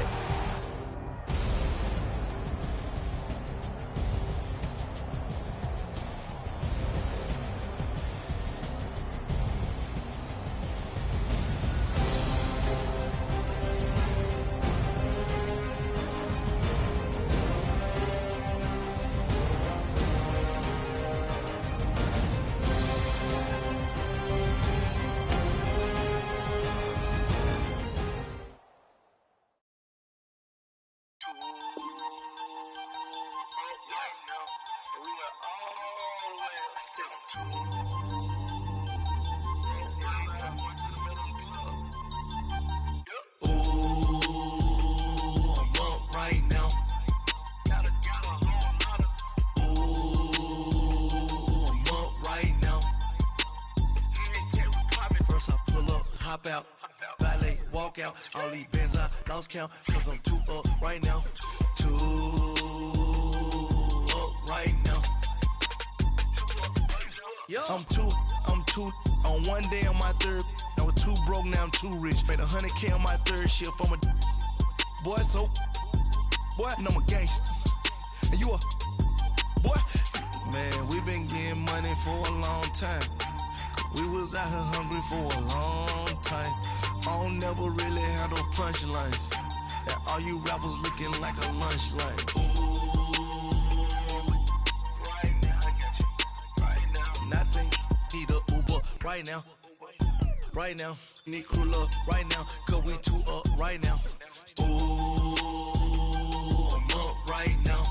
Out, valet, walk out, all these bands I lost count, cause I'm 2 up right now, 2 up right now. I'm two on one day on my third. I was 2 broke, now I'm 2 rich. Made 100K on my third shift. I'm a boy, so boy, and I'm a gangster. And you a boy, man. We been getting money for a long time. We was out here hungry for a long time. I don't never really have no punchlines. And all you rappers looking like a lunch line. Right now, I got you. Right now. Nothing. Need a Uber right now. Right now. Need crew love right now. Cause we 2 up right now. Ooh, I'm up right now.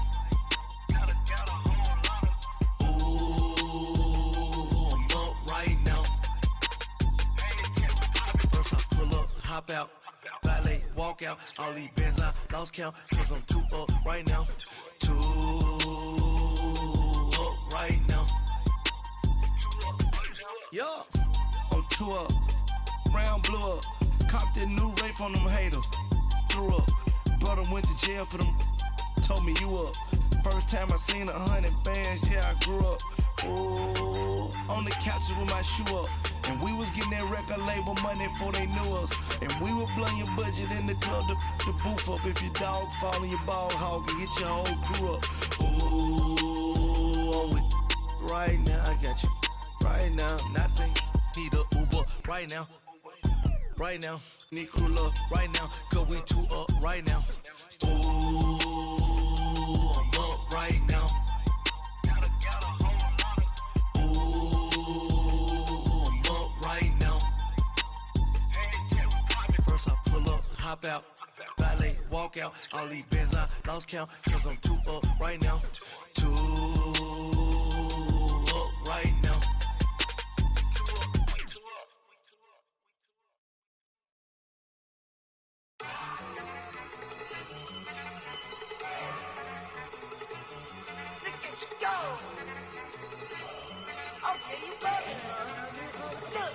Hop out, valet, walk out, all these bands I lost count, cause I'm 2 up right now, 2 up right now. Yo, I'm 2 up, round blew up, copped that new rape from them haters, threw up, brother went to jail for them, told me you up, first time I seen 100 bands, yeah I grew up, ooh, on the couches with my shoe up. And we was getting that record label money before they knew us. And we were blowing your budget in the club to boof up. If your dog fall in your ball hog and get your whole crew up. Ooh, I'm with right now, I got you. Right now, nothing. Need a Uber right now. Right now, need crew love right now. Cause we 2 up right now. Ooh, I'm up right now. Hop out, valet, walk out, all these bands I lost count, cause I'm 2 up right now, 2 up right now. Look at you go! Okay, you better. Look.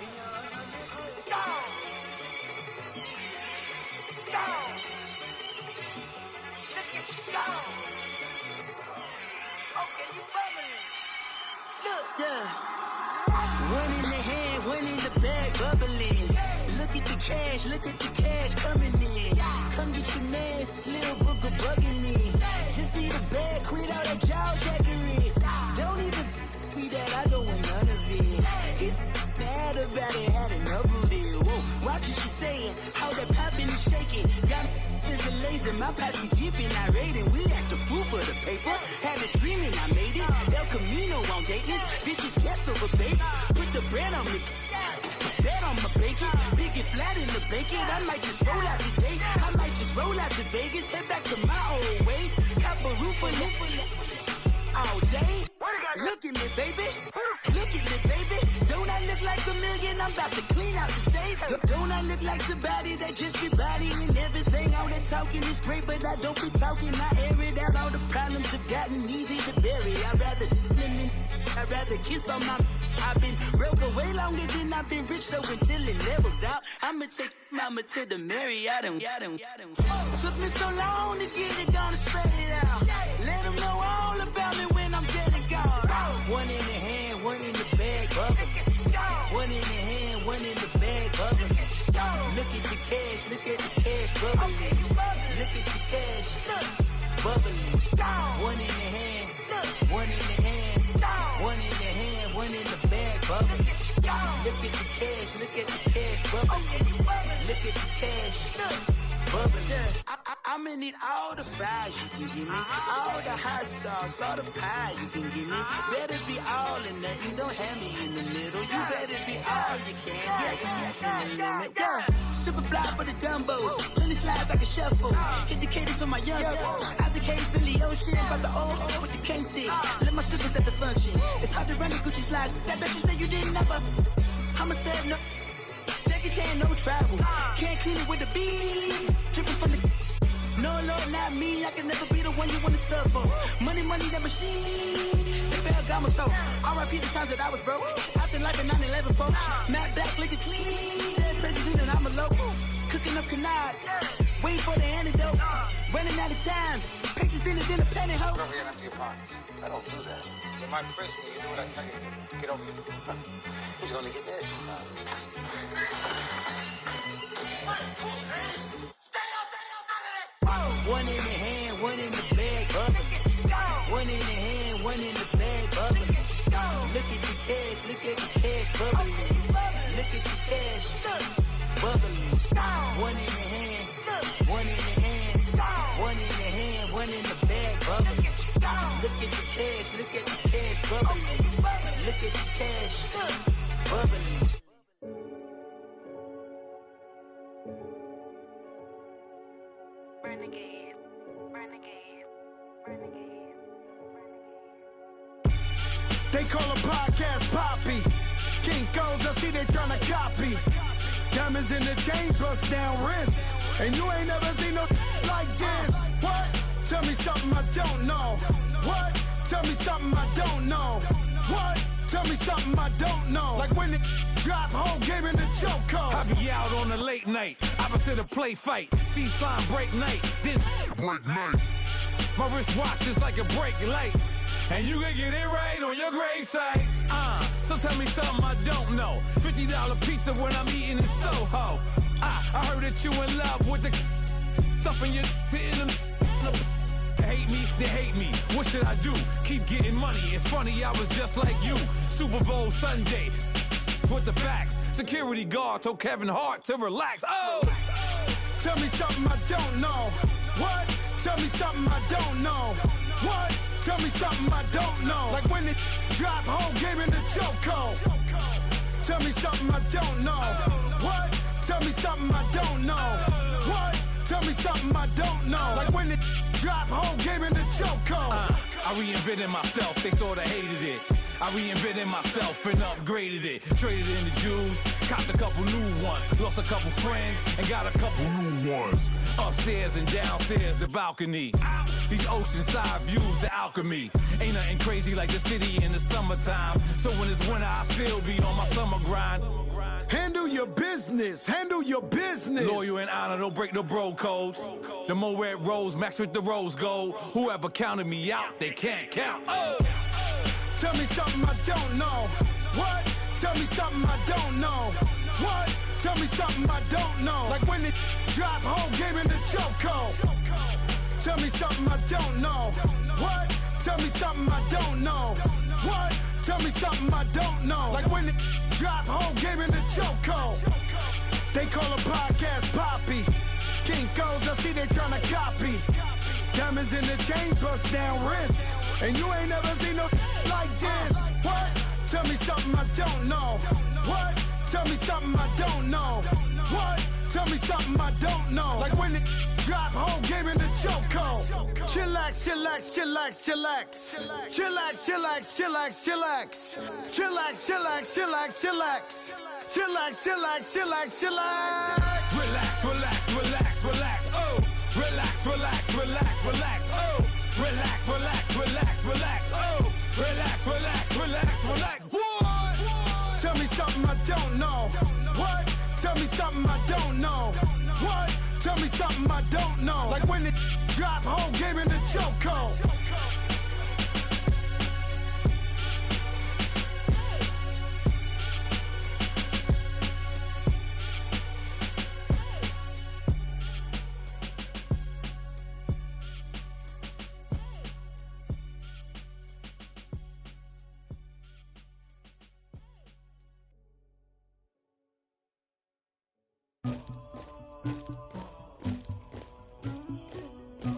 Look, yeah. One in the hand, one in the bag, bubbling. Look at the cash coming in. Come get your man, Slim Booker bugging me. Just need a bag, quit all that jaw jackery. Don't even be that, I don't want none of it. He's mad about it, had enough of it. Whoa, watch what you saying, how that poppin' and shaking. Got is a laser, my posse dipping, I raiding. We act a fool for the paper. Had a dream and I made it. El Camino on Dayton's, bitches guess over baby. Put the bread on me. Bet on my bacon, big and flat in the bacon. I might just roll out today. I might just roll out to Vegas, head back to my old ways. Cop a roof for all day. Look at me, baby. Look at me, baby. Don't I look like a million? I'm about to clean out the safe. Don't I look like somebody that just be bodying everything? All that talking is great, but I don't be talking. I air it out. All the problems have gotten easy to bury. I'd rather kiss on my. I've been broke way longer than I've been rich, so until it levels out, I'ma take mama to the Marriott and took me so long to get it gone and spread it out. Let them know all about me when I'm dead and gone. One in the hand, one in the bag, bubbling. One in the hand, one in the bag, bubbling. Look at the cash, bubbling. Look at the cash, bubbling. One in the hand, one in the hand, one in the hand, one in the bag, bubbling. Look at the cash, bubbling. Look at the cash, bubbling. I'ma need all the fries you can give me, all the hot sauce, all the pie you can give me. Better be all in nothing, don't have me in the middle. You better be all you can. Yeah. Super fly for the Dumbos, plenty slides like a shuffle. Hit the cadence on my young. Isaac Hayes, Billy Ocean, but the old with the cane stick. Let my slippers at the function. It's hard to run the Gucci slides. That you say you didn't never. I'm a stud, no. Jackie Chan, no travel. Can't clean it with the beat. Dripping from the. No, Lord, not me. I can never be the one you want to stuff for. Money, that machine. The Ferragamo store. R.I.P. the times that I was broke. After life in 9/11 folks. Matte black, liquor clean. Dead president and I'm a local. Cooking up canard. Waiting for the antidote. Running out of time. Patience thinner than a penny hoe. Don't get empty your pockets. I don't do that. You might press me. You do what I tell you. Get over here. He's gonna get nasty. One in the hand, one in the bag, bubbling. One in the hand, one in the bag, bubbling. Look at the cash, bubbling. Look at the cash, bubbling. One in the hand, one in the hand, one in the hand, one in the bag, bubbling. Look at the cash, bubbling. Look at the cash, bubbling. They call a podcast Poppy. Kinkos, I see they tryna copy. Diamonds in the chains, bust down wrists. And you ain't never seen no like this. What? Tell me something I don't know. What? Tell me something I don't know. What? Tell me something I don't know. Like when it drop, whole game in the chokehold. I be out on a late night, opposite a play fight. See slime break night, this break night. My wristwatch is like a brake light. And you can get it right on your gravesite. So tell me something I don't know. $50 pizza when I'm eating in Soho. I heard that you in love with the stuff in your in They hate me, they hate me. What should I do? Keep getting money. It's funny, I was just like you. Super Bowl Sunday. With the facts. Security guard told Kevin Hart to relax. Oh! Tell me something I don't know. What? Tell me something I don't know. What? Tell me something I don't know. Like when it drop, whole game in the chokehold. Tell me something I don't know. What? Tell me something I don't know. What? Tell me something I don't know. Like when it drop, whole game in the chokehold. I reinvented myself, they sorta hated it. I reinvented myself and upgraded it. Traded in the jewels, copped a couple new ones. Lost a couple friends and got a couple new ones. Upstairs and downstairs, the balcony. These oceanside views, the alchemy. Ain't nothing crazy like the city in the summertime. So when it's winter, I still be on my summer grind. Handle your business, handle your business. Loyal and honor, don't break the bro codes. The more red rose, max with the rose gold. Whoever counted me out, they can't count. Oh! Tell me something I don't know. What? Tell me something I don't know. What? Tell me something I don't know. Like when it drop whole game in the chokehold. Tell me something I don't know. What? Tell me something I don't know. What? Tell me something I don't know. Like when it drop whole game in the chokehold. They call a podcast Poppy. Kinkos, I see they tryna copy. Diamonds in the chains, bust down wrists. And you ain't never seen no like this. What? Tell me something I don't know. What? Tell me something I don't know. What? Tell me something I don't know. Like when it drop whole game in the chokehold. Chillax, chillax, chillax, chillax. Chillax, chillax, chillax, chillax. Chillax, chillax, chillax, chillax. Chillax, chillax, chillax, chillax. Relax, relax, relax, relax, oh. Relax, relax, relax, relax, oh. Relax, relax, relax, relax, oh. Relax, relax, relax, relax. What? Tell me something I don't know. What? Tell me something I don't know. What? Tell me something I don't know. Like when it drop whole game in the chokehold.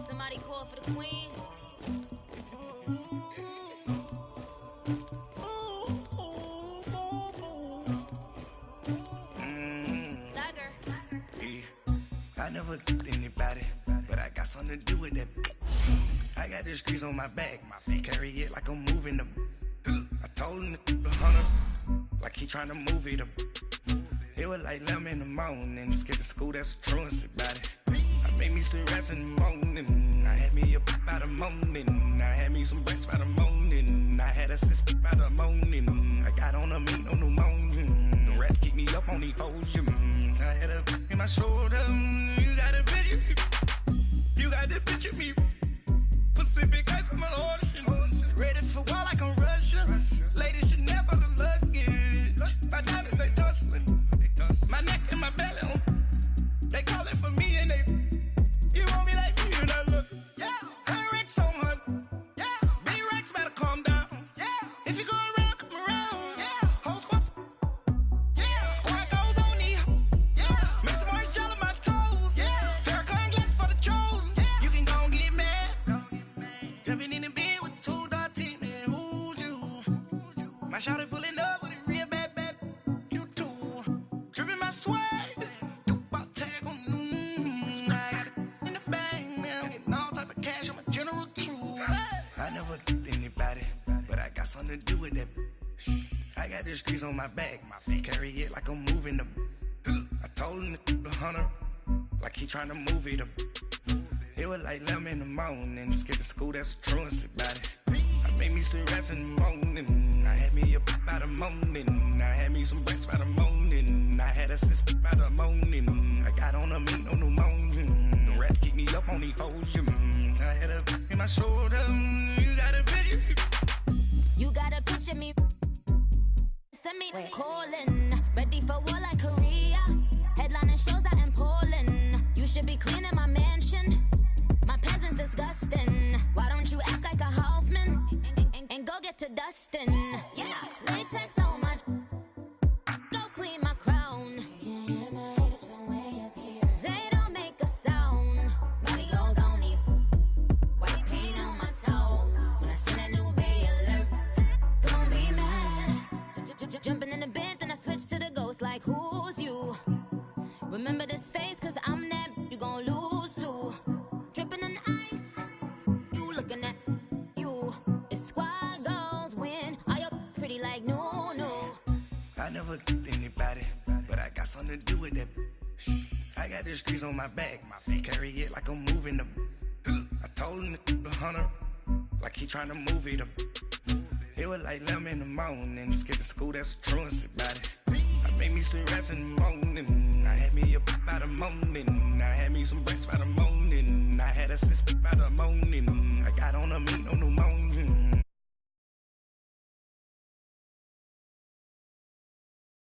Somebody call for the queen. Dagger. Yeah. I never did anybody, but I got something to do with that. I got the streets on my back, carry it like I'm moving the. I told him to the hunter, like he trying to move it up. It was like 11 in the morning, skipping school, that's a truancy about it. I made me some rest in the morning, I had me a pop by the morning, I had me some breaks by the morning, I had a sis by the morning, I got on a meat, no pneumonia, the rats keep me up on the ocean, I had a in my shoulder, you got a picture, you got the picture me, Pacific ice on my ocean, ready for war like I'm Russian, ladies should never the luggage, my diamonds they tussling. My neck and my belly on. They calling for me and they. You want me like me and I look. Yeah. Her Rex on her. Yeah. Big Rex better calm down. Yeah. If you go around, come around. Yeah. Whole squad. Yeah. Squad goes on me. Yeah. Make some orange gel on my toes. Yeah. Farrakhan glass for the chosen. Yeah. You can go and get mad. Jumping in the bed with 2 dark teeth. Man, who's you? My shawty pulling up with a real bad. Swag, about tag on I got it in the bag now, getting all type of cash. I'm a general truth. I never did anybody, but I got something to do with that. I got the streets on my back, carry it like I'm moving the. I told him to the hunter, like he trying to move it up. It was like 11 in the morning, skipping school, that's a truancy about it. I made me some rest in the morning, I had me a pop by the morning, I had me some breaks by the morning, I had a sis by the morning, I got on a meat, no pneumonia, the rats keep me up on the ocean, I had a in my shoulder, you got a picture. You got a picture me. Send me calling, ready for war like Korea. Headlining shows out in Poland. You should be cleaning my mansion. My peasants disgusting. Why don't you act like a Hoffman and go get to dustin'? Yeah, latex on my. Go clean my crown. Can't hear my haters from way up here. They don't make a sound. Money goes on these. White paint on my toes. When I send a new Bay alert, gonna be mad. Jumping in the bed, then I switch to the ghost like who's you? Remember this face, cause I'm that you gon' lose too. Dripping in ice, you looking at you. It's squad goals win. Are you pretty like no, no? I never did anybody, but I got something to do with that. I got the streets on my back, carry it like I'm moving the. I told him the 100, like he tryna move it up. It was like 11 in the morning, skipping school, that's a truancy about it. I made me some rest in the morning, I had me a pop by the morning, I had me some breaks by the morning, I had a sister